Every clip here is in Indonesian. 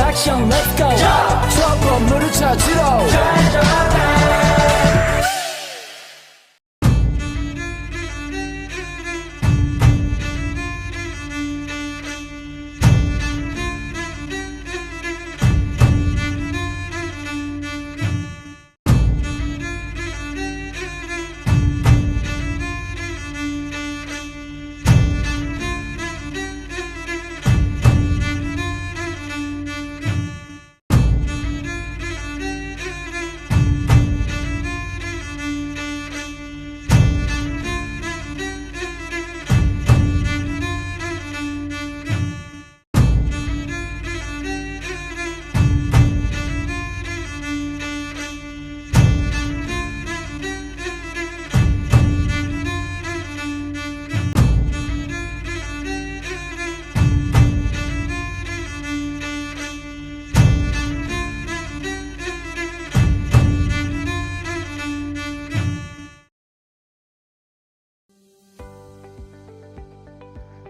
action let's go 저 건물을 찾으러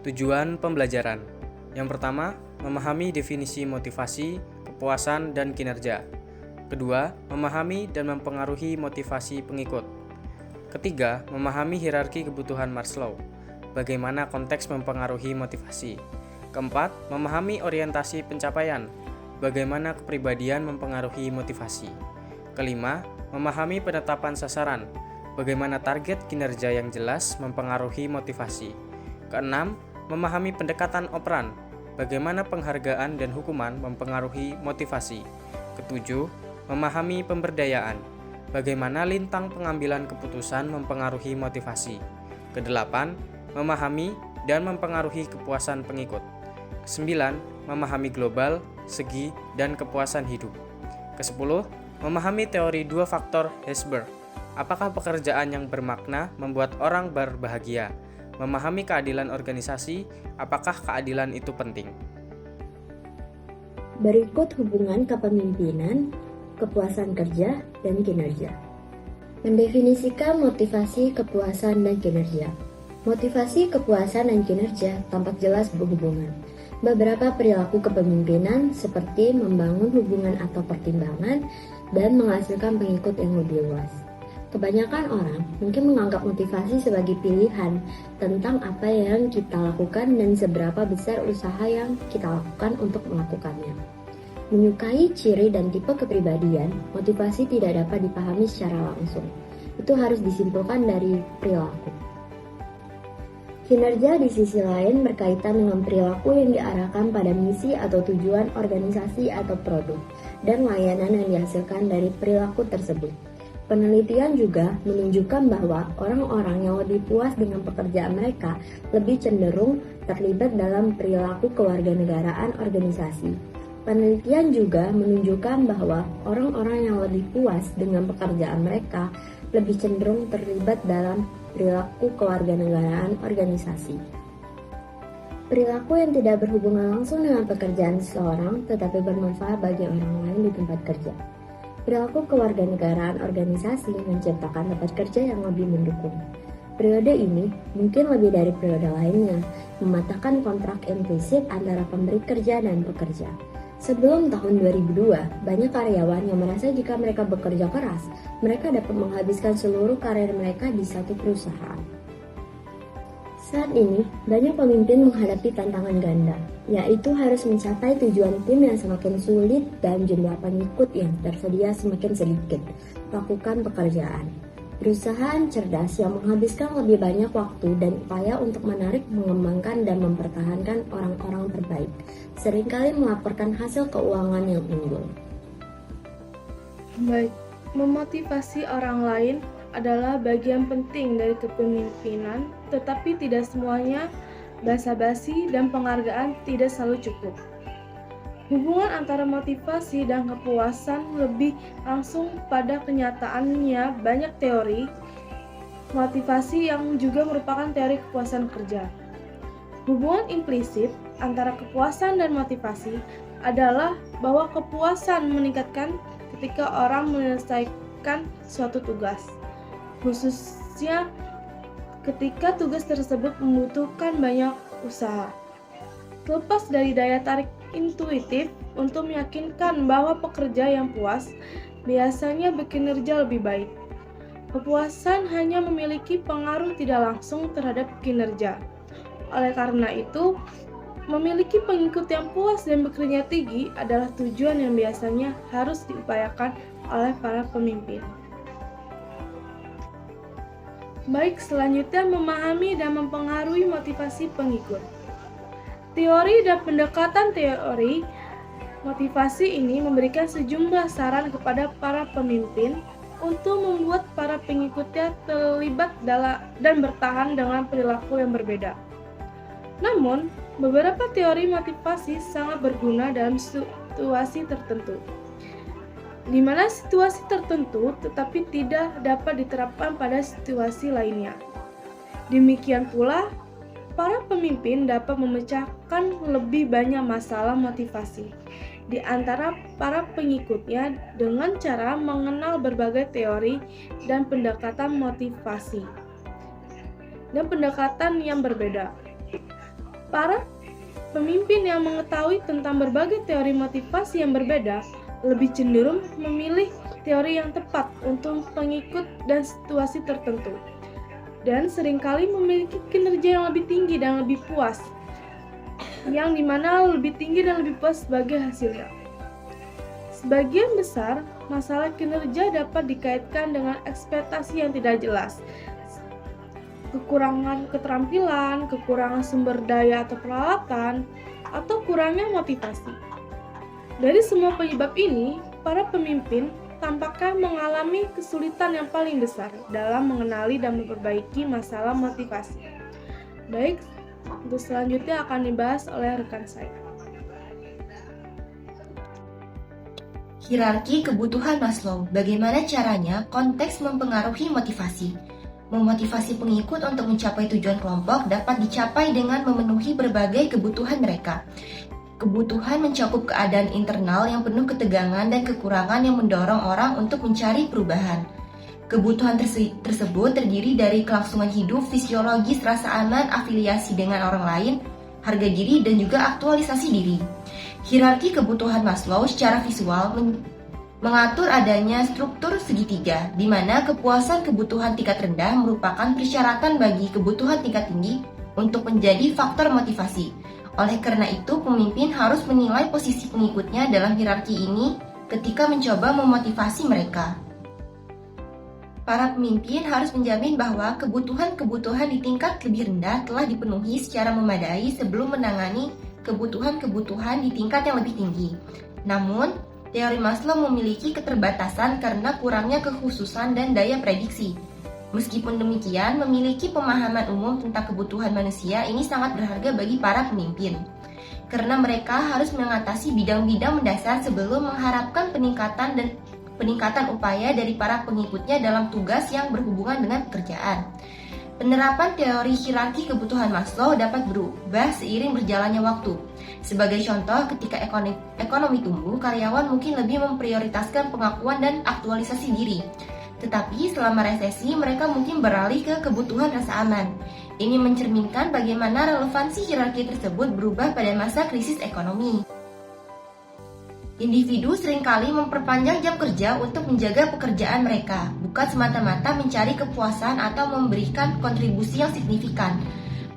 Tujuan pembelajaran. Yang pertama, memahami definisi motivasi, kepuasan, dan kinerja. Kedua, memahami dan mempengaruhi motivasi pengikut. Ketiga, memahami hierarki kebutuhan Maslow. Bagaimana konteks mempengaruhi motivasi. Keempat, memahami orientasi pencapaian. Bagaimana kepribadian mempengaruhi motivasi. Kelima, memahami penetapan sasaran. Bagaimana target kinerja yang jelas mempengaruhi motivasi. Keenam, memahami pendekatan operan, bagaimana penghargaan dan hukuman mempengaruhi motivasi. Ketujuh, memahami pemberdayaan, bagaimana lintang pengambilan keputusan mempengaruhi motivasi. Kedelapan, memahami dan mempengaruhi kepuasan pengikut. Kesembilan, memahami global, segi, dan kepuasan hidup. Kesepuluh, memahami teori dua faktor Herzberg. Apakah pekerjaan yang bermakna membuat orang berbahagia? Memahami keadilan organisasi, apakah keadilan itu penting? Berikut hubungan kepemimpinan, kepuasan kerja, dan kinerja. Mendefinisikan motivasi, kepuasan, dan kinerja. Motivasi, kepuasan, dan kinerja tampak jelas berhubungan. Beberapa perilaku kepemimpinan seperti membangun hubungan atau pertimbangan dan menghasilkan pengikut yang lebih luas. Kebanyakan orang mungkin menganggap motivasi sebagai pilihan tentang apa yang kita lakukan dan seberapa besar usaha yang kita lakukan untuk melakukannya. Menyukai ciri dan tipe kepribadian, motivasi tidak dapat dipahami secara langsung. Itu harus disimpulkan dari perilaku. Kinerja di sisi lain berkaitan dengan perilaku yang diarahkan pada misi atau tujuan organisasi atau produk dan layanan yang dihasilkan dari perilaku tersebut. Penelitian juga menunjukkan bahwa orang-orang yang lebih puas dengan pekerjaan mereka lebih cenderung terlibat dalam perilaku kewarganegaraan organisasi. Penelitian juga menunjukkan bahwa orang-orang yang lebih puas dengan pekerjaan mereka lebih cenderung terlibat dalam perilaku kewarganegaraan organisasi. Perilaku yang tidak berhubungan langsung dengan pekerjaan seseorang tetapi bermanfaat bagi orang lain di tempat kerja. Perilaku kewarganegaraan organisasi menciptakan tempat kerja yang lebih mendukung. Periode ini mungkin lebih dari periode lainnya, mematahkan kontrak implisit antara pemberi kerja dan pekerja. Sebelum tahun 2002, banyak karyawan yang merasa jika mereka bekerja keras, mereka dapat menghabiskan seluruh karir mereka di satu perusahaan. Saat ini, banyak pemimpin menghadapi tantangan ganda, yaitu harus mencapai tujuan tim yang semakin sulit dan jumlah pengikut yang tersedia semakin sedikit. Lakukan pekerjaan. Perusahaan cerdas yang menghabiskan lebih banyak waktu dan upaya untuk menarik, mengembangkan, dan mempertahankan orang-orang terbaik, seringkali melaporkan hasil keuangan yang unggul. Baik, memotivasi orang lain adalah bagian penting dari kepemimpinan, tetapi tidak semuanya basa-basi dan penghargaan tidak selalu cukup. Hubungan antara motivasi dan kepuasan lebih langsung pada kenyataannya banyak teori motivasi yang juga merupakan teori kepuasan kerja. Hubungan implisit antara kepuasan dan motivasi adalah bahwa kepuasan meningkatkan ketika orang menyelesaikan suatu tugas, khususnya ketika tugas tersebut membutuhkan banyak usaha. Terlepas dari daya tarik intuitif untuk meyakinkan bahwa pekerja yang puas biasanya berkinerja lebih baik. Kepuasan hanya memiliki pengaruh tidak langsung terhadap kinerja. Oleh karena itu, memiliki pengikut yang puas dan bekerja tinggi adalah tujuan yang biasanya harus diupayakan oleh para pemimpin. Baik, selanjutnya memahami dan mempengaruhi motivasi pengikut. Teori dan pendekatan teori motivasi ini memberikan sejumlah saran kepada para pemimpin untuk membuat para pengikutnya terlibat dan bertahan dengan perilaku yang berbeda. Namun, beberapa teori motivasi sangat berguna dalam situasi tertentu, di mana situasi tertentu tetapi tidak dapat diterapkan pada situasi lainnya. Demikian pula, para pemimpin dapat memecahkan lebih banyak masalah motivasi di antara para pengikutnya dengan cara mengenal berbagai teori dan pendekatan motivasi dan pendekatan yang berbeda. Para pemimpin yang mengetahui tentang berbagai teori motivasi yang berbeda lebih cenderung memilih teori yang tepat untuk pengikut dan situasi tertentu, dan seringkali memiliki kinerja yang lebih tinggi dan lebih puas, yang dimana lebih tinggi dan lebih puas sebagai hasilnya. Sebagian besar masalah kinerja dapat dikaitkan dengan ekspektasi yang tidak jelas, kekurangan keterampilan, kekurangan sumber daya atau peralatan, atau kurangnya motivasi. Dari semua penyebab ini, para pemimpin tampaknya mengalami kesulitan yang paling besar dalam mengenali dan memperbaiki masalah motivasi. Baik, untuk selanjutnya akan dibahas oleh rekan saya. Hierarki kebutuhan Maslow. Bagaimana caranya konteks mempengaruhi motivasi? Memotivasi pengikut untuk mencapai tujuan kelompok dapat dicapai dengan memenuhi berbagai kebutuhan mereka. Kebutuhan mencakup keadaan internal yang penuh ketegangan dan kekurangan yang mendorong orang untuk mencari perubahan. Kebutuhan tersebut terdiri dari kelangsungan hidup, fisiologis, rasa aman, afiliasi dengan orang lain, harga diri, dan juga aktualisasi diri. Hierarki kebutuhan Maslow secara visual mengatur adanya struktur segitiga, di mana kepuasan kebutuhan tingkat rendah merupakan persyaratan bagi kebutuhan tingkat tinggi untuk menjadi faktor motivasi. Oleh karena itu, pemimpin harus menilai posisi pengikutnya dalam hierarki ini ketika mencoba memotivasi mereka. Para pemimpin harus menjamin bahwa kebutuhan-kebutuhan di tingkat lebih rendah telah dipenuhi secara memadai sebelum menangani kebutuhan-kebutuhan di tingkat yang lebih tinggi. Namun, teori Maslow memiliki keterbatasan karena kurangnya kekhususan dan daya prediksi. Meskipun demikian, memiliki pemahaman umum tentang kebutuhan manusia ini sangat berharga bagi para pemimpin, karena mereka harus mengatasi bidang-bidang mendasar sebelum mengharapkan peningkatan upaya dari para pengikutnya dalam tugas yang berhubungan dengan pekerjaan. Penerapan teori hierarki kebutuhan Maslow dapat berubah seiring berjalannya waktu. Sebagai contoh, ketika ekonomi tumbuh, karyawan mungkin lebih memprioritaskan pengakuan dan aktualisasi diri. Tetapi selama resesi, mereka mungkin beralih ke kebutuhan rasa aman. Ini mencerminkan bagaimana relevansi hierarki tersebut berubah pada masa krisis ekonomi. Individu seringkali memperpanjang jam kerja untuk menjaga pekerjaan mereka, bukan semata-mata mencari kepuasan atau memberikan kontribusi yang signifikan.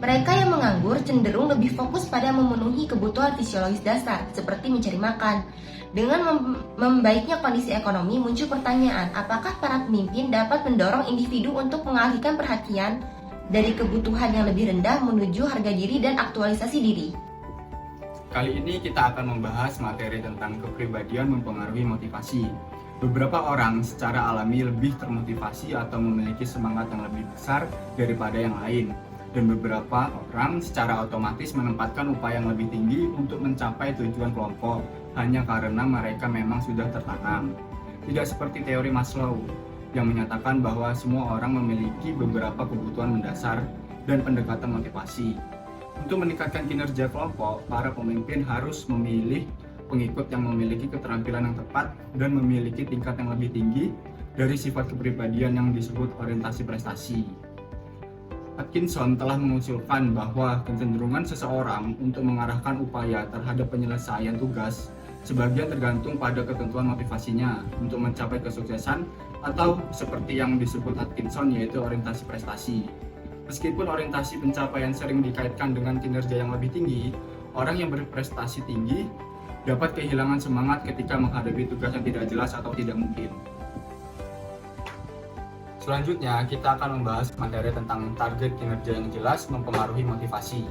Mereka yang menganggur cenderung lebih fokus pada memenuhi kebutuhan fisiologis dasar, seperti mencari makan. Dengan membaiknya kondisi ekonomi, muncul pertanyaan, apakah para pemimpin dapat mendorong individu untuk mengalihkan perhatian dari kebutuhan yang lebih rendah menuju harga diri dan aktualisasi diri? Kali ini kita akan membahas materi tentang kepribadian mempengaruhi motivasi. Beberapa orang secara alami lebih termotivasi atau memiliki semangat yang lebih besar daripada yang lain. Dan beberapa orang secara otomatis menempatkan upaya yang lebih tinggi untuk mencapai tujuan kelompok hanya karena mereka memang sudah tertanam. Tidak seperti teori Maslow yang menyatakan bahwa semua orang memiliki beberapa kebutuhan mendasar dan pendekatan motivasi. Untuk meningkatkan kinerja kelompok, para pemimpin harus memilih pengikut yang memiliki keterampilan yang tepat dan memiliki tingkat yang lebih tinggi dari sifat kepribadian yang disebut orientasi prestasi. Atkinson telah mengusulkan bahwa kecenderungan seseorang untuk mengarahkan upaya terhadap penyelesaian tugas Sebagian tergantung pada ketentuan motivasinya untuk mencapai kesuksesan atau seperti yang disebut Atkinson yaitu orientasi prestasi. Meskipun orientasi pencapaian sering dikaitkan dengan kinerja yang lebih tinggi, orang yang berprestasi tinggi dapat kehilangan semangat ketika menghadapi tugas yang tidak jelas atau tidak mungkin. Selanjutnya, kita akan membahas materi tentang target kinerja yang jelas mempengaruhi motivasi.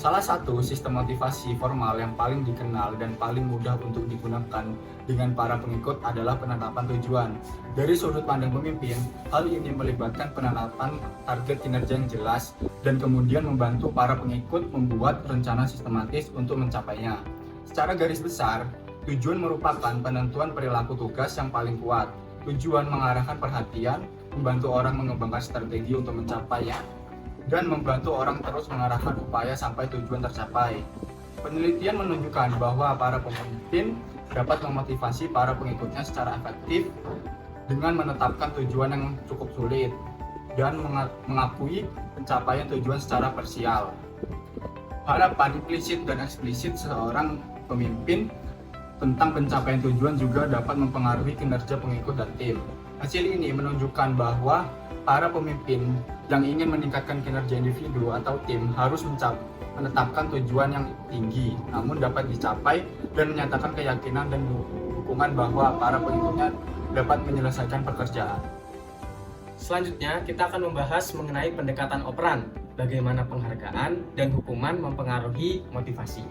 Salah satu sistem motivasi formal yang paling dikenal dan paling mudah untuk digunakan dengan para pengikut adalah penetapan tujuan. Dari sudut pandang pemimpin, hal ini melibatkan penetapan target kinerja yang jelas dan kemudian membantu para pengikut membuat rencana sistematis untuk mencapainya. Secara garis besar, tujuan merupakan penentuan perilaku tugas yang paling kuat. Tujuan mengarahkan perhatian, membantu orang mengembangkan strategi untuk mencapainya, dan membantu orang terus mengarahkan upaya sampai tujuan tercapai. Penelitian menunjukkan bahwa para pemimpin dapat memotivasi para pengikutnya secara efektif dengan menetapkan tujuan yang cukup sulit dan mengakui pencapaian tujuan secara parsial. Harapan implisit dan eksplisit seorang pemimpin tentang pencapaian tujuan juga dapat mempengaruhi kinerja pengikut dan tim. Hasil ini menunjukkan bahwa para pemimpin yang ingin meningkatkan kinerja individu atau tim harus menetapkan tujuan yang tinggi, namun dapat dicapai dan menyatakan keyakinan dan dukungan bahwa para pengikutnya dapat menyelesaikan pekerjaan. Selanjutnya, kita akan membahas mengenai pendekatan operan, bagaimana penghargaan dan hukuman mempengaruhi motivasi.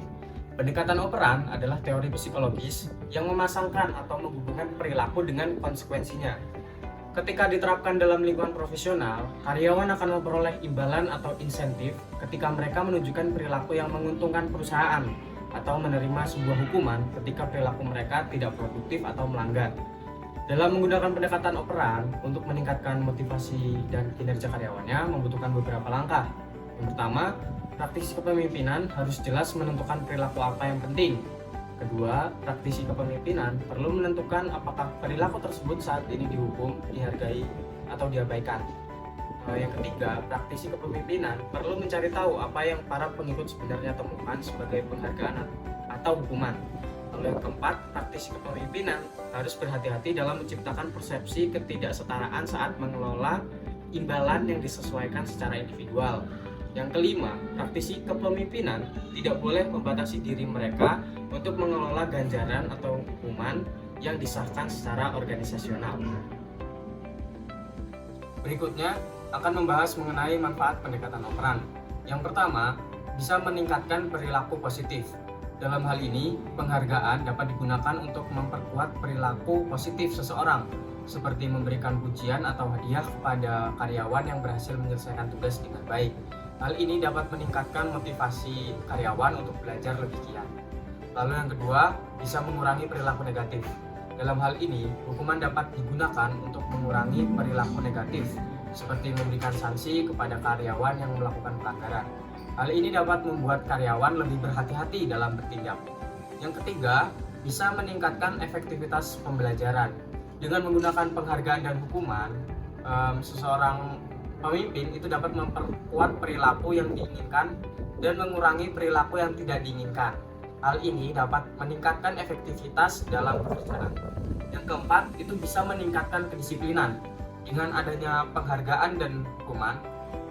Pendekatan operan adalah teori psikologis yang memasangkan atau menghubungkan perilaku dengan konsekuensinya. Ketika diterapkan dalam lingkungan profesional, karyawan akan memperoleh imbalan atau insentif ketika mereka menunjukkan perilaku yang menguntungkan perusahaan atau menerima sebuah hukuman ketika perilaku mereka tidak produktif atau melanggar. Dalam menggunakan pendekatan operan untuk meningkatkan motivasi dan kinerja karyawannya membutuhkan beberapa langkah. Yang pertama, praktisi kepemimpinan harus jelas menentukan perilaku apa yang penting. Kedua, praktisi kepemimpinan perlu menentukan apakah perilaku tersebut saat ini dihukum, dihargai, atau diabaikan. Yang ketiga, praktisi kepemimpinan perlu mencari tahu apa yang para pengikut sebenarnya temukan sebagai penghargaan atau hukuman. Lalu yang keempat, praktisi kepemimpinan harus berhati-hati dalam menciptakan persepsi ketidaksetaraan saat mengelola imbalan yang disesuaikan secara individual. Yang kelima, praktisi kepemimpinan tidak boleh membatasi diri mereka untuk mengelola ganjaran atau hukuman yang disahkan secara organisasional. Berikutnya akan membahas mengenai manfaat pendekatan operan. Yang pertama, bisa meningkatkan perilaku positif. Dalam hal ini, penghargaan dapat digunakan untuk memperkuat perilaku positif seseorang, seperti memberikan pujian atau hadiah kepada karyawan yang berhasil menyelesaikan tugas dengan baik. Hal ini dapat meningkatkan motivasi karyawan untuk belajar lebih giat. Lalu yang kedua, bisa mengurangi perilaku negatif. Dalam hal ini, hukuman dapat digunakan untuk mengurangi perilaku negatif, seperti memberikan sanksi kepada karyawan yang melakukan pelanggaran. Hal ini dapat membuat karyawan lebih berhati-hati dalam bertindak. Yang ketiga, bisa meningkatkan efektivitas pembelajaran. Dengan menggunakan penghargaan dan hukuman, seseorang pemimpin itu dapat memperkuat perilaku yang diinginkan dan mengurangi perilaku yang tidak diinginkan. Hal ini dapat meningkatkan efektivitas dalam pekerjaan. Yang keempat, itu bisa meningkatkan kedisiplinan. Dengan adanya penghargaan dan hukuman,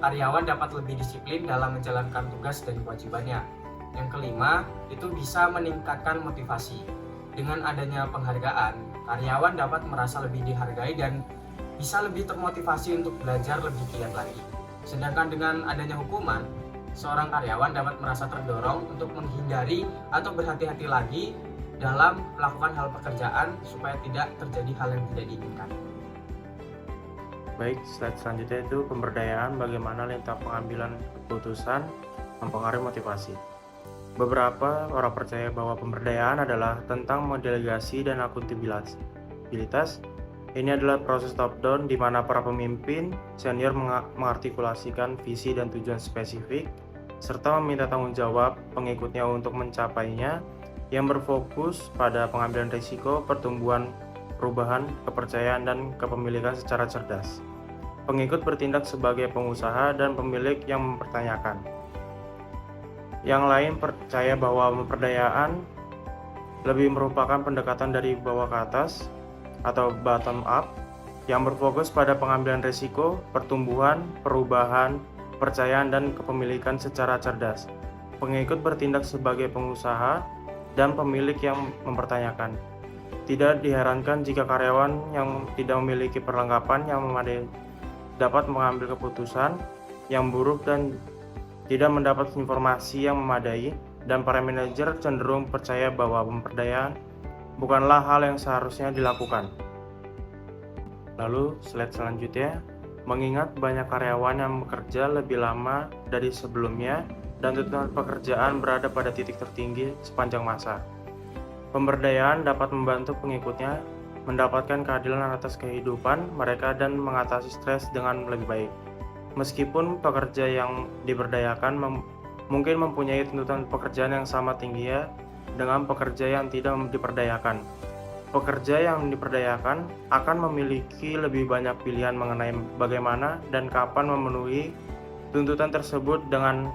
karyawan dapat lebih disiplin dalam menjalankan tugas dan kewajibannya. Yang kelima, itu bisa meningkatkan motivasi. Dengan adanya penghargaan, karyawan dapat merasa lebih dihargai dan bisa lebih termotivasi untuk belajar lebih giat lagi. Sedangkan dengan adanya hukuman, seorang karyawan dapat merasa terdorong untuk menghindari atau berhati-hati lagi dalam melakukan hal pekerjaan supaya tidak terjadi hal yang tidak diinginkan. Baik, slide selanjutnya itu pemberdayaan, bagaimana lintas pengambilan keputusan mempengaruhi motivasi. Beberapa orang percaya bahwa pemberdayaan adalah tentang mendelegasi dan akuntabilitas. Ini adalah proses top-down di mana para pemimpin senior mengartikulasikan visi dan tujuan spesifik, serta meminta tanggung jawab pengikutnya untuk mencapainya, yang berfokus pada pengambilan risiko, pertumbuhan, perubahan, kepercayaan, dan kepemilikan secara cerdas. Pengikut bertindak sebagai pengusaha dan pemilik yang mempertanyakan. Yang lain percaya bahwa pemberdayaan lebih merupakan pendekatan dari bawah ke atas atau bottom up yang berfokus pada pengambilan risiko, pertumbuhan, perubahan, kepercayaan, dan kepemilikan secara cerdas. Pengikut bertindak sebagai pengusaha dan pemilik yang mempertanyakan. Tidak diherankan jika karyawan yang tidak memiliki perlengkapan yang memadai dapat mengambil keputusan yang buruk dan tidak mendapat informasi yang memadai, dan para manajer cenderung percaya bahwa pemberdayaan bukanlah hal yang seharusnya dilakukan. Lalu slide selanjutnya, mengingat banyak karyawan yang bekerja lebih lama dari sebelumnya dan tuntutan pekerjaan berada pada titik tertinggi sepanjang masa. Pemberdayaan dapat membantu pengikutnya mendapatkan keadilan atas kehidupan mereka dan mengatasi stres dengan lebih baik. Meskipun pekerja yang diberdayakan mungkin mempunyai tuntutan pekerjaan yang sama tingginya dengan pekerja yang tidak diperdayakan. Pekerja yang diperdayakan akan memiliki lebih banyak pilihan mengenai bagaimana dan kapan memenuhi tuntutan tersebut, dengan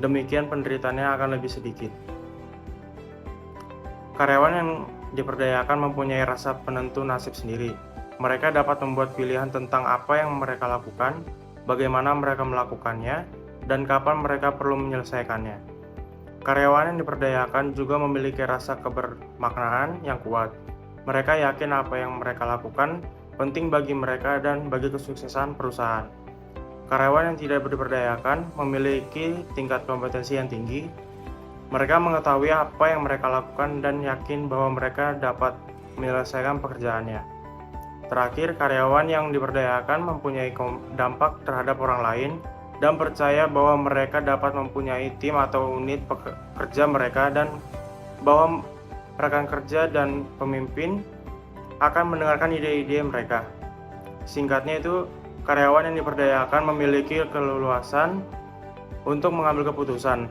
demikian penderitaannya akan lebih sedikit. Karyawan yang diperdayakan mempunyai rasa penentu nasib sendiri. Mereka dapat membuat pilihan tentang apa yang mereka lakukan, bagaimana mereka melakukannya, dan kapan mereka perlu menyelesaikannya. Karyawan yang diperdayakan juga memiliki rasa kebermaknaan yang kuat. Mereka yakin apa yang mereka lakukan penting bagi mereka dan bagi kesuksesan perusahaan. Karyawan yang tidak diperdayakan memiliki tingkat kompetensi yang tinggi. Mereka mengetahui apa yang mereka lakukan dan yakin bahwa mereka dapat menyelesaikan pekerjaannya. Terakhir, karyawan yang diperdayakan mempunyai dampak terhadap orang lain dan percaya bahwa mereka dapat mempunyai tim atau unit pekerja mereka, dan bahwa rekan kerja dan pemimpin akan mendengarkan ide-ide mereka. Singkatnya itu, karyawan yang diperdayakan memiliki keleluasan untuk mengambil keputusan,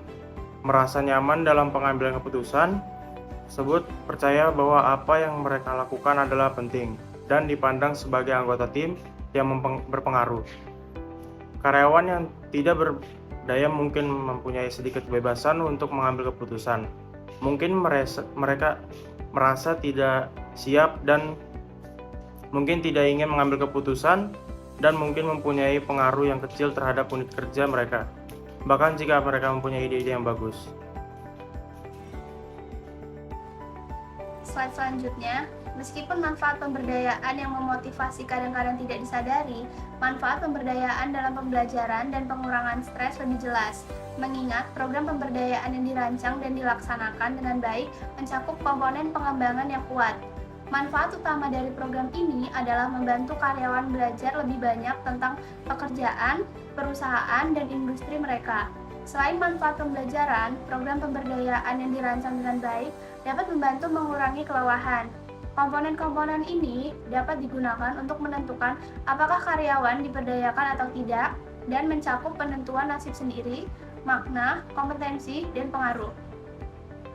merasa nyaman dalam pengambilan keputusan tersebut, percaya bahwa apa yang mereka lakukan adalah penting, dan dipandang sebagai anggota tim yang berpengaruh. Karyawan yang tidak berdaya mungkin mempunyai sedikit kebebasan untuk mengambil keputusan. Mungkin mereka merasa tidak siap dan mungkin tidak ingin mengambil keputusan, dan mungkin mempunyai pengaruh yang kecil terhadap unit kerja mereka, bahkan jika mereka mempunyai ide-ide yang bagus. Slide selanjutnya, meskipun manfaat pemberdayaan yang memotivasi kadang-kadang tidak disadari, manfaat pemberdayaan dalam pembelajaran dan pengurangan stres lebih jelas, mengingat program pemberdayaan yang dirancang dan dilaksanakan dengan baik mencakup komponen pengembangan yang kuat. Manfaat utama dari program ini adalah membantu karyawan belajar lebih banyak tentang pekerjaan, perusahaan, dan industri mereka. Selain manfaat pembelajaran, program pemberdayaan yang dirancang dengan baik dapat membantu mengurangi kelelahan. Komponen-komponen ini dapat digunakan untuk menentukan apakah karyawan diberdayakan atau tidak, dan mencakup penentuan nasib sendiri, makna, kompetensi, dan pengaruh.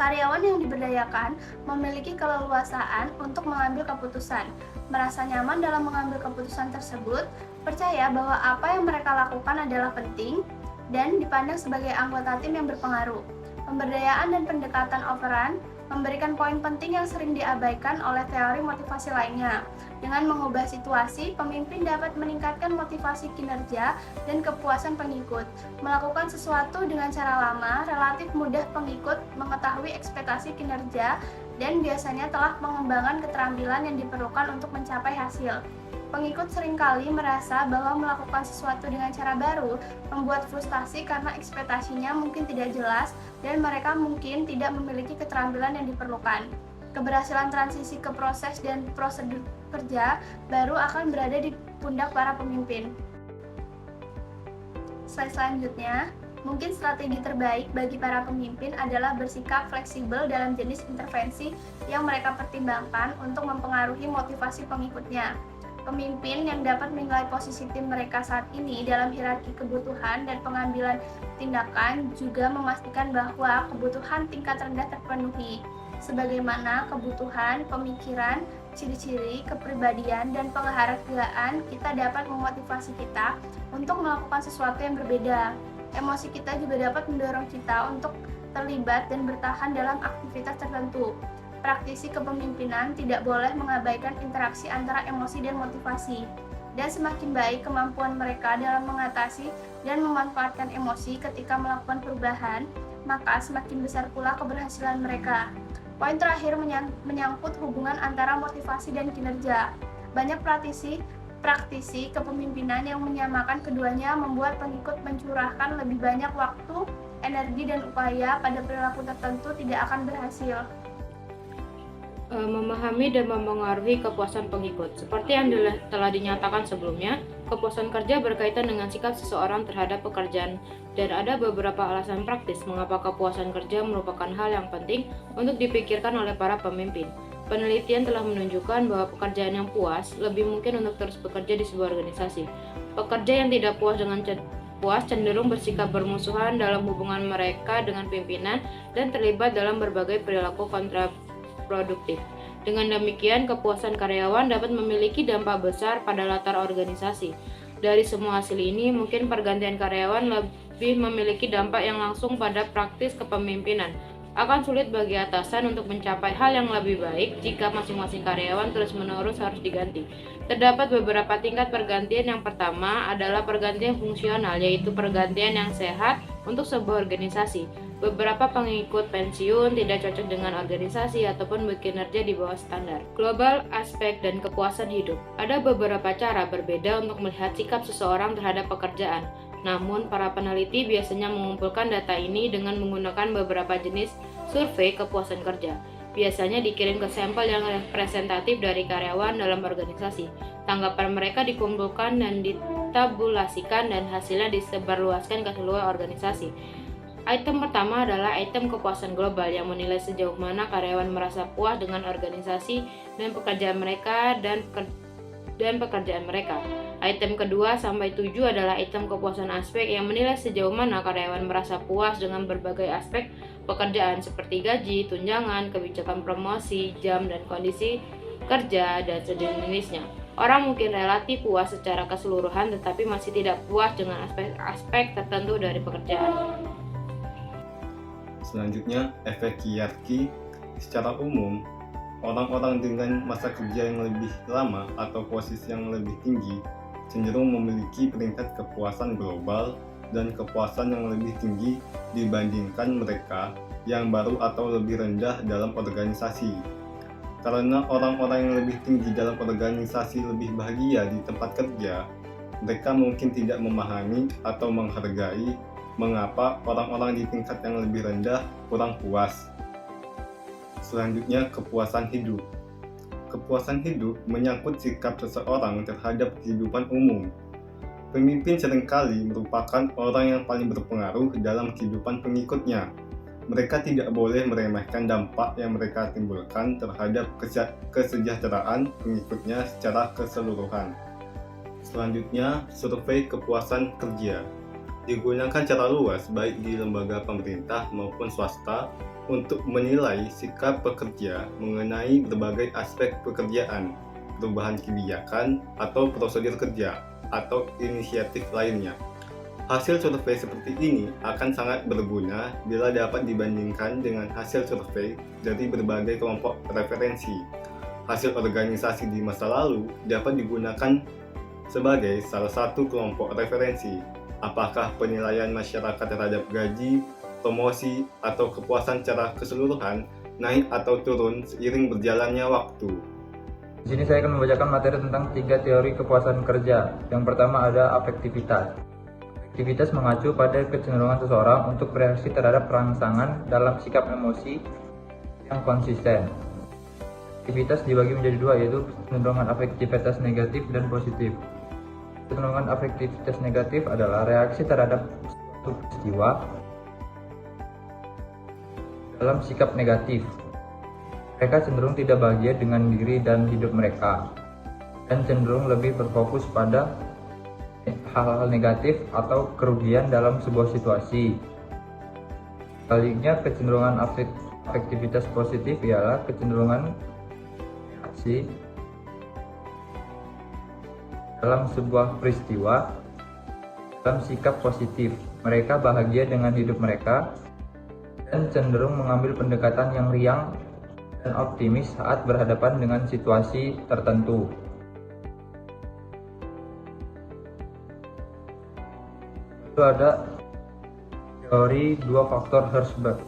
Karyawan yang diberdayakan memiliki keleluasaan untuk mengambil keputusan, merasa nyaman dalam mengambil keputusan tersebut, percaya bahwa apa yang mereka lakukan adalah penting, dan dipandang sebagai anggota tim yang berpengaruh. Pemberdayaan dan pendekatan operan memberikan poin penting yang sering diabaikan oleh teori motivasi lainnya. Dengan mengubah situasi, pemimpin dapat meningkatkan motivasi kinerja dan kepuasan pengikut. Melakukan sesuatu dengan cara lama, relatif mudah pengikut mengetahui ekspektasi kinerja dan biasanya telah mengembangkan keterampilan yang diperlukan untuk mencapai hasil. Pengikut seringkali merasa bahwa melakukan sesuatu dengan cara baru membuat frustasi karena ekspektasinya mungkin tidak jelas dan mereka mungkin tidak memiliki keterampilan yang diperlukan. Keberhasilan transisi ke proses dan prosedur kerja baru akan berada di pundak para pemimpin. Slide selanjutnya, mungkin strategi terbaik bagi para pemimpin adalah bersikap fleksibel dalam jenis intervensi yang mereka pertimbangkan untuk mempengaruhi motivasi pengikutnya. Pemimpin yang dapat menilai posisi tim mereka saat ini dalam hierarki kebutuhan dan pengambilan tindakan juga memastikan bahwa kebutuhan tingkat rendah terpenuhi, sebagaimana kebutuhan, pemikiran, ciri-ciri, kepribadian, dan penghargaan kita dapat memotivasi kita untuk melakukan sesuatu yang berbeda. Emosi kita juga dapat mendorong kita untuk terlibat dan bertahan dalam aktivitas tertentu. praktisi kepemimpinan tidak boleh mengabaikan interaksi antara emosi dan motivasi. Dan semakin baik kemampuan mereka dalam mengatasi dan memanfaatkan emosi ketika melakukan perubahan, maka semakin besar pula keberhasilan mereka. Poin terakhir menyangkut hubungan antara motivasi dan kinerja. Banyak praktisi kepemimpinan yang menyamakan keduanya membuat pengikut mencurahkan lebih banyak waktu, energi, dan upaya pada perilaku tertentu tidak akan berhasil. Memahami dan mempengaruhi kepuasan pengikut. Seperti yang telah dinyatakan sebelumnya, kepuasan kerja berkaitan dengan sikap seseorang terhadap pekerjaan dan ada beberapa alasan praktis mengapa kepuasan kerja merupakan hal yang penting untuk dipikirkan oleh para pemimpin. Penelitian telah menunjukkan bahwa pekerjaan yang puas lebih mungkin untuk terus bekerja di sebuah organisasi. Pekerja yang tidak puas cenderung bersikap bermusuhan dalam hubungan mereka dengan pimpinan dan terlibat dalam berbagai perilaku kontraproduktif. Dengan demikian, kepuasan karyawan dapat memiliki dampak besar pada latar organisasi. Dari semua hasil ini, mungkin pergantian karyawan lebih memiliki dampak yang langsung pada praktis kepemimpinan. Akan sulit bagi atasan untuk mencapai hal yang lebih baik jika masing-masing karyawan terus-menerus harus diganti. Terdapat beberapa tingkat pergantian. Yang pertama adalah pergantian fungsional, yaitu pergantian yang sehat untuk sebuah organisasi. Beberapa pengikut pensiun tidak cocok dengan organisasi ataupun bekinerja di bawah standar. Global aspek dan kepuasan hidup. Ada beberapa cara berbeda untuk melihat sikap seseorang terhadap pekerjaan. Namun, para peneliti biasanya mengumpulkan data ini dengan menggunakan beberapa jenis survei kepuasan kerja. Biasanya dikirim ke sampel yang representatif dari karyawan dalam organisasi. Tanggapan mereka dikumpulkan dan ditabulasikan dan hasilnya disebarluaskan ke seluruh organisasi. Item pertama adalah item kepuasan global yang menilai sejauh mana karyawan merasa puas dengan organisasi dan pekerjaan mereka dan pekerjaan mereka. Item kedua sampai 7 adalah item kepuasan aspek yang menilai sejauh mana karyawan merasa puas dengan berbagai aspek pekerjaan seperti gaji, tunjangan, kebijakan promosi, jam, dan kondisi kerja, dan sejenisnya. Orang mungkin relatif puas secara keseluruhan tetapi masih tidak puas dengan aspek-aspek tertentu dari pekerjaan. Selanjutnya, efek hierarki. Secara umum, orang-orang dengan masa kerja yang lebih lama atau posisi yang lebih tinggi cenderung memiliki peringkat kepuasan global dan kepuasan yang lebih tinggi dibandingkan mereka yang baru atau lebih rendah dalam organisasi. Karena orang-orang yang lebih tinggi dalam organisasi lebih bahagia di tempat kerja, mereka mungkin tidak memahami atau menghargai mengapa orang-orang di tingkat yang lebih rendah kurang puas. Selanjutnya, kepuasan hidup. Kepuasan hidup menyangkut sikap seseorang terhadap kehidupan umum. Pemimpin seringkali merupakan orang yang paling berpengaruh dalam kehidupan pengikutnya. Mereka tidak boleh meremehkan dampak yang mereka timbulkan terhadap kesejahteraan pengikutnya secara keseluruhan. Selanjutnya, survei kepuasan kerja. Digunakan secara luas baik di lembaga pemerintah maupun swasta untuk menilai sikap pekerja mengenai berbagai aspek pekerjaan, perubahan kebijakan, atau prosedur kerja, atau inisiatif lainnya. Hasil survei seperti ini akan sangat berguna bila dapat dibandingkan dengan hasil survei dari berbagai kelompok referensi. Hasil organisasi di masa lalu dapat digunakan sebagai salah satu kelompok referensi. Apakah penilaian masyarakat terhadap gaji, promosi, atau kepuasan secara keseluruhan naik atau turun seiring berjalannya waktu. Di sini saya akan membacakan materi tentang 3 teori kepuasan kerja. Yang pertama ada afektivitas. Afektivitas mengacu pada kecenderungan seseorang untuk bereaksi terhadap rangsangan dalam sikap emosi yang konsisten. Afektivitas dibagi menjadi 2, yaitu kecenderungan afektivitas negatif dan positif. Kecenderungan afektivitas negatif adalah reaksi terhadap suatu peristiwa dalam sikap negatif. Mereka cenderung tidak bahagia dengan diri dan hidup mereka, dan cenderung lebih berfokus pada hal-hal negatif atau kerugian dalam sebuah situasi. Sebaliknya, kecenderungan afektivitas positif ialah kecenderungan reaksi dalam sebuah peristiwa dalam sikap positif. Mereka bahagia dengan hidup mereka dan cenderung mengambil pendekatan yang riang dan optimis saat berhadapan dengan situasi tertentu. Lalu ada teori dua faktor Herzberg.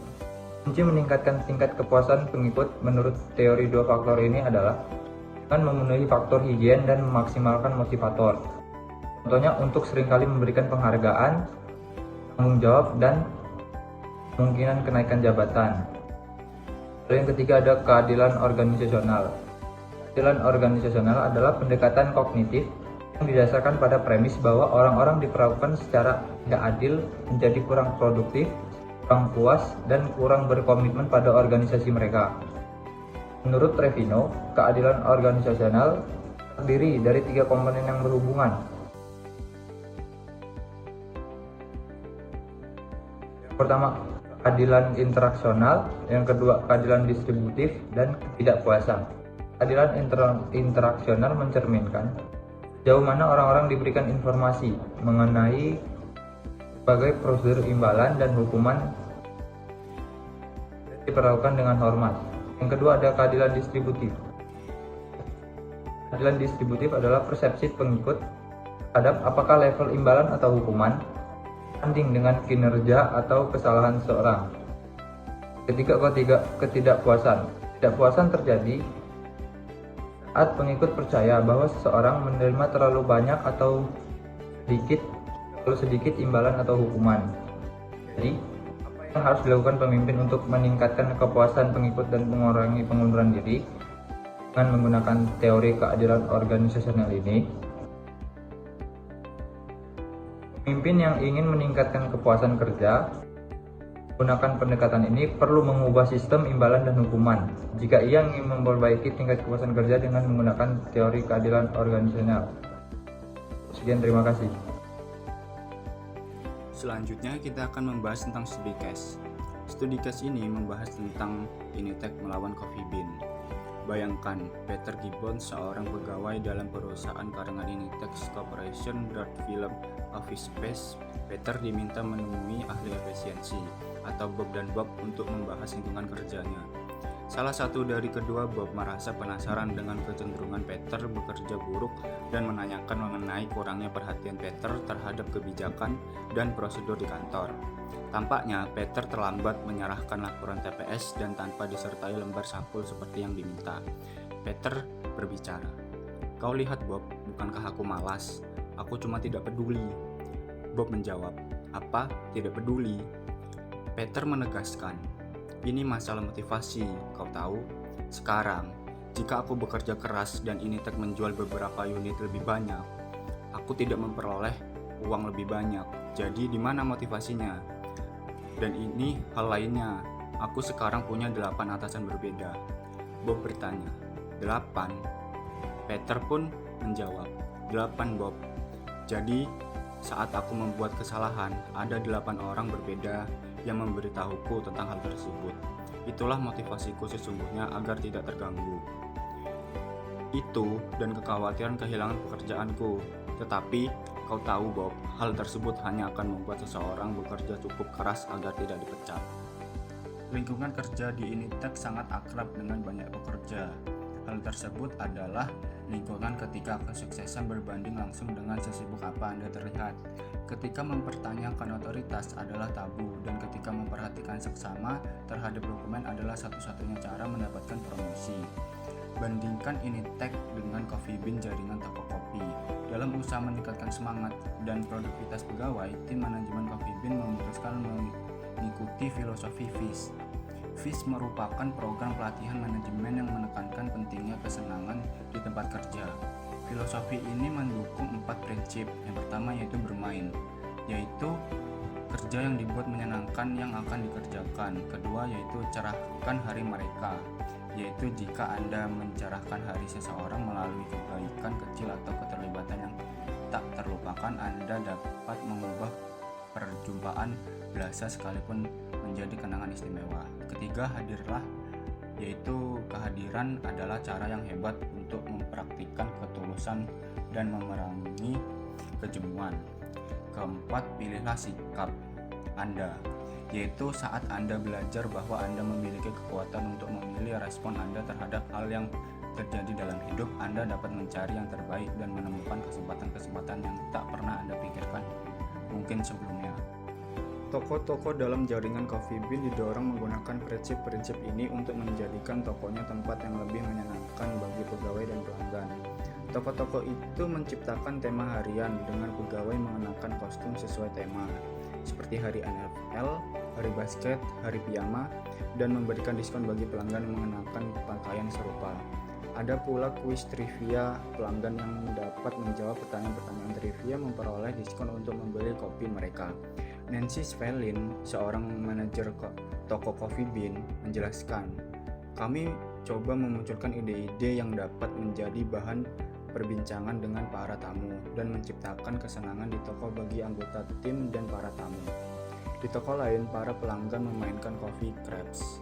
Kunci meningkatkan tingkat kepuasan pengikut menurut teori dua faktor ini adalah dengan memenuhi faktor higien dan memaksimalkan motivator. Contohnya untuk seringkali memberikan penghargaan, tanggung jawab, dan kemungkinan kenaikan jabatan. Lalu yang ketiga ada keadilan organisasional. Keadilan organisasional adalah pendekatan kognitif yang didasarkan pada premis bahwa orang-orang diperlakukan secara tidak adil, menjadi kurang produktif, kurang puas, dan kurang berkomitmen pada organisasi mereka. Menurut Trevino, keadilan organisasional terdiri dari 3 komponen yang berhubungan. Yang pertama, keadilan interaksional, yang kedua, keadilan distributif, dan ketidakpuasan. Keadilan interaksional mencerminkan sejauh mana orang-orang diberikan informasi mengenai berbagai prosedur imbalan dan hukuman diperlakukan dengan hormat. Yang kedua ada keadilan distributif. Keadilan distributif adalah persepsi pengikut terhadap apakah level imbalan atau hukuman banding dengan kinerja atau kesalahan seseorang. Ketiga, ketidakpuasan. Ketidakpuasan terjadi saat pengikut percaya bahwa seseorang menerima terlalu banyak atau terlalu sedikit imbalan atau hukuman. Jadi, apa yang harus dilakukan pemimpin untuk meningkatkan kepuasan pengikut dan mengurangi pengunduran diri dengan menggunakan teori keadilan organisasional ini? Pemimpin yang ingin meningkatkan kepuasan kerja menggunakan pendekatan ini perlu mengubah sistem imbalan dan hukuman jika ia ingin memperbaiki tingkat kepuasan kerja dengan menggunakan teori keadilan organisasional. Sekian, terima kasih. Selanjutnya kita akan membahas tentang studi case. Studi case ini membahas tentang Initech melawan Coffee Bean. Bayangkan, Peter Gibbons, seorang pegawai dalam perusahaan karangan Initech Corporation Broad Film Office Space. Peter diminta menemui ahli efisiensi atau Bob dan Bob untuk membahas lingkungan kerjanya. Salah satu dari kedua, Bob, merasa penasaran dengan kecenderungan Peter bekerja buruk dan menanyakan mengenai kurangnya perhatian Peter terhadap kebijakan dan prosedur di kantor. Tampaknya Peter terlambat menyerahkan laporan TPS dan tanpa disertai lembar sampul seperti yang diminta. Peter berbicara, "Kau lihat, Bob, bukankah aku malas? Aku cuma tidak peduli." Bob menjawab, "Apa? Tidak peduli?" Peter menegaskan, "Ini masalah motivasi, kau tahu. Sekarang, jika aku bekerja keras dan Initech menjual beberapa unit lebih banyak, aku tidak memperoleh uang lebih banyak. Jadi di mana motivasinya? Dan ini hal lainnya, aku sekarang punya 8 atasan berbeda." Bob bertanya, "8?" Peter pun menjawab, 8, Bob. Jadi, saat aku membuat kesalahan, ada 8 orang berbeda yang memberitahuku tentang hal tersebut. Itulah motivasiku sesungguhnya agar tidak terganggu. Itu dan kekhawatiran kehilangan pekerjaanku. Tetapi, kau tahu, Bob, hal tersebut hanya akan membuat seseorang bekerja cukup keras agar tidak dipecat. Lingkungan kerja di Initech sangat akrab dengan banyak pekerja. Hal tersebut adalah lingkungan ketika kesuksesan berbanding langsung dengan sesibuk apa Anda terlihat. Ketika mempertanyakan otoritas adalah tabu, dan ketika memperhatikan seksama terhadap dokumen adalah satu-satunya cara mendapatkan promosi. Bandingkan Initech dengan Coffee Bean, jaringan toko kopi. Dalam usaha meningkatkan semangat dan produktivitas pegawai, tim manajemen Coffee Bean memutuskan mengikuti filosofi FIS. FIS merupakan program pelatihan manajemen yang menekankan pentingnya kesenangan di tempat kerja. Filosofi ini mendukung 4 prinsip. Yang pertama yaitu bermain, yaitu kerja yang dibuat menyenangkan yang akan dikerjakan. Kedua yaitu cerahkan hari mereka, yaitu jika Anda mencerahkan hari seseorang melalui kebaikan kecil atau keterlibatan yang tak terlupakan, Anda dapat mengubah perjumpaan biasa sekalipun menjadi kenangan istimewa. Ketiga, hadirlah, yaitu kehadiran adalah cara yang hebat untuk mempraktikkan ketulusan dan memerangi kejemuan. Keempat, pilihlah sikap Anda, yaitu saat Anda belajar bahwa Anda memiliki kekuatan untuk memilih respon Anda terhadap hal yang terjadi dalam hidup. Anda dapat mencari yang terbaik dan menemukan kesempatan-kesempatan yang tak pernah Anda pikirkan mungkin sebelumnya. Toko-toko dalam jaringan Coffee Bean didorong menggunakan prinsip-prinsip ini untuk menjadikan tokonya tempat yang lebih menyenangkan bagi pegawai dan pelanggan. Toko-toko itu menciptakan tema harian dengan pegawai mengenakan kostum sesuai tema, seperti hari NFL, hari basket, hari piyama, dan memberikan diskon bagi pelanggan mengenakan pakaian serupa. Ada pula kuis trivia, pelanggan yang dapat menjawab pertanyaan-pertanyaan trivia memperoleh diskon untuk membeli kopi mereka. Nancy Spellin, seorang manajer toko Coffee Bean, menjelaskan, "Kami coba memunculkan ide-ide yang dapat menjadi bahan perbincangan dengan para tamu dan menciptakan kesenangan di toko bagi anggota tim dan para tamu." Di toko lain, para pelanggan memainkan coffee crepes.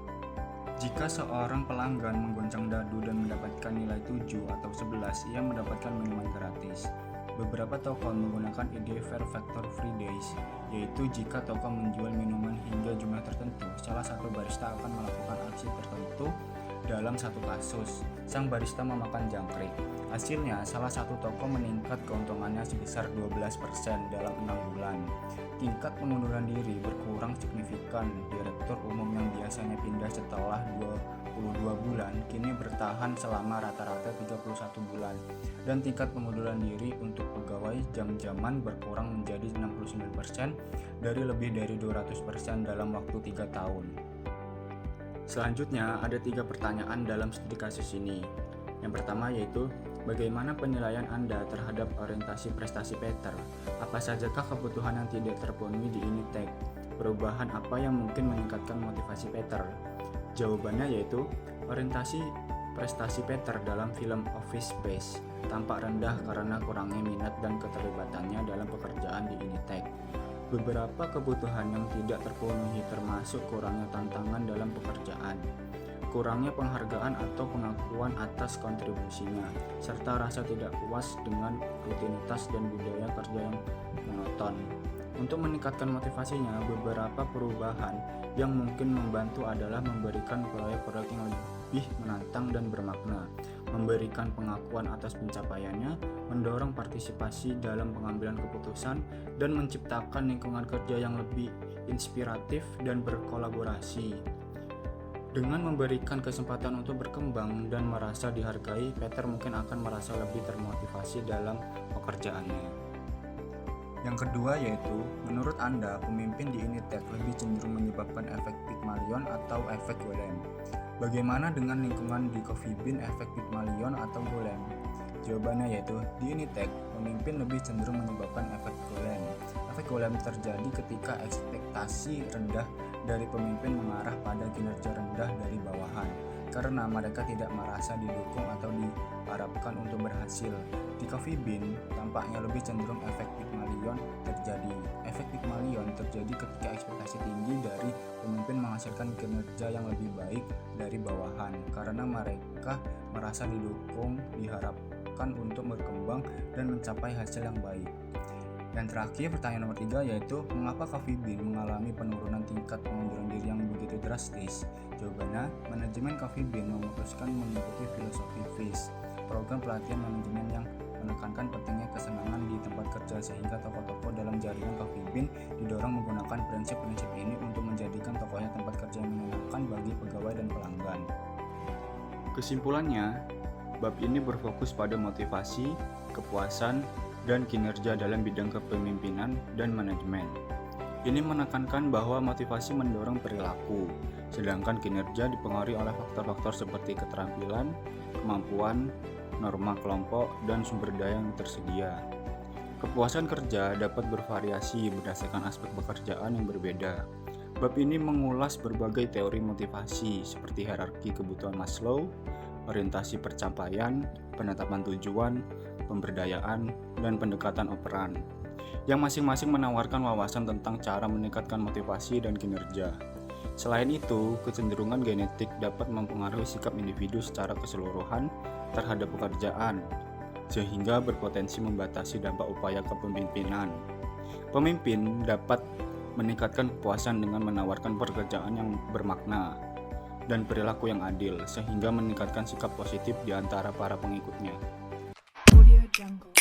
Jika seorang pelanggan menggoncang dadu dan mendapatkan nilai 7 atau 11, ia mendapatkan minuman gratis. Beberapa toko menggunakan ide Fair Factor Free Days, yaitu jika toko menjual minuman hingga jumlah tertentu, salah satu barista akan melakukan aksi tertentu. Dalam satu kasus, sang barista memakan jangkrik. Hasilnya, salah satu toko meningkat keuntungannya sebesar 12% dalam 6 bulan. Tingkat pengunduran diri berkurang signifikan. Direktur umum yang biasanya pindah setelah 22 bulan kini bertahan selama rata-rata 31 bulan. Dan tingkat pengunduran diri untuk pegawai jam-jaman berkurang menjadi 69% dari lebih dari 200% dalam waktu 3 tahun. Selanjutnya, ada 3 pertanyaan dalam studi kasus ini. Yang pertama yaitu, bagaimana penilaian Anda terhadap orientasi prestasi Peter? Apa sajakah kebutuhan yang tidak terpenuhi di Unitech? Perubahan apa yang mungkin meningkatkan motivasi Peter? Jawabannya yaitu, orientasi prestasi Peter dalam film Office Space tampak rendah karena kurangnya minat dan keterlibatannya dalam pekerjaan di Unitech. Beberapa kebutuhan yang tidak terpenuhi termasuk kurangnya tantangan dalam pekerjaan, kurangnya penghargaan atau pengakuan atas kontribusinya, serta rasa tidak puas dengan rutinitas dan budaya kerja yang monoton. Untuk meningkatkan motivasinya, beberapa perubahan yang mungkin membantu adalah memberikan proyek-proyek yang lebih menantang dan bermakna, memberikan pengakuan atas pencapaiannya, mendorong partisipasi dalam pengambilan keputusan, dan menciptakan lingkungan kerja yang lebih inspiratif dan berkolaborasi. Dengan memberikan kesempatan untuk berkembang dan merasa dihargai, Peter mungkin akan merasa lebih termotivasi dalam pekerjaannya. Yang kedua yaitu, menurut Anda, pemimpin di Unitech lebih cenderung menyebabkan efek Pygmalion atau efek Golem? Bagaimana dengan lingkungan di Coffee Bean, efek Pygmalion atau Golem? Jawabannya yaitu, di Unitech, pemimpin lebih cenderung menyebabkan efek Golem. Efek Golem terjadi ketika ekspektasi rendah dari pemimpin mengarah pada kinerja rendah dari bawahan, karena mereka tidak merasa didukung atau diharapkan untuk berhasil. Di Coffee Bean, tampaknya lebih cenderung efek Pygmalion terjadi. Efek Pygmalion terjadi ketika ekspektasi tinggi dari pemimpin menghasilkan kinerja yang lebih baik dari bawahan, karena mereka merasa didukung, diharapkan untuk berkembang dan mencapai hasil yang baik. Dan terakhir, pertanyaan nomor 3 yaitu, mengapa Coffee Bean mengalami penurunan tingkat pengunduran diri yang begitu drastis? Jawabannya, manajemen Coffee Bean memutuskan mengikuti filosofi FIS, program pelatihan manajemen yang menekankan pentingnya kesenangan di tempat kerja, sehingga toko-toko dalam jaringan Coffee Bean didorong menggunakan prinsip-prinsip ini untuk menjadikan tokonya tempat kerja yang menyenangkan bagi pegawai dan pelanggan. Kesimpulannya, bab ini berfokus pada motivasi, kepuasan, dan kinerja dalam bidang kepemimpinan dan manajemen. Ini menekankan bahwa motivasi mendorong perilaku, sedangkan kinerja dipengaruhi oleh faktor-faktor seperti keterampilan, kemampuan, norma kelompok, dan sumber daya yang tersedia. Kepuasan kerja dapat bervariasi berdasarkan aspek pekerjaan yang berbeda. Bab ini mengulas berbagai teori motivasi seperti hierarki kebutuhan Maslow, orientasi pencapaian, penetapan tujuan, pemberdayaan, dan pendekatan operan, yang masing-masing menawarkan wawasan tentang cara meningkatkan motivasi dan kinerja. Selain itu, kecenderungan genetik dapat mempengaruhi sikap individu secara keseluruhan terhadap pekerjaan, sehingga berpotensi membatasi dampak upaya kepemimpinan. Pemimpin dapat meningkatkan kepuasan dengan menawarkan pekerjaan yang bermakna dan perilaku yang adil, sehingga meningkatkan sikap positif di antara para pengikutnya. Audio Jungle.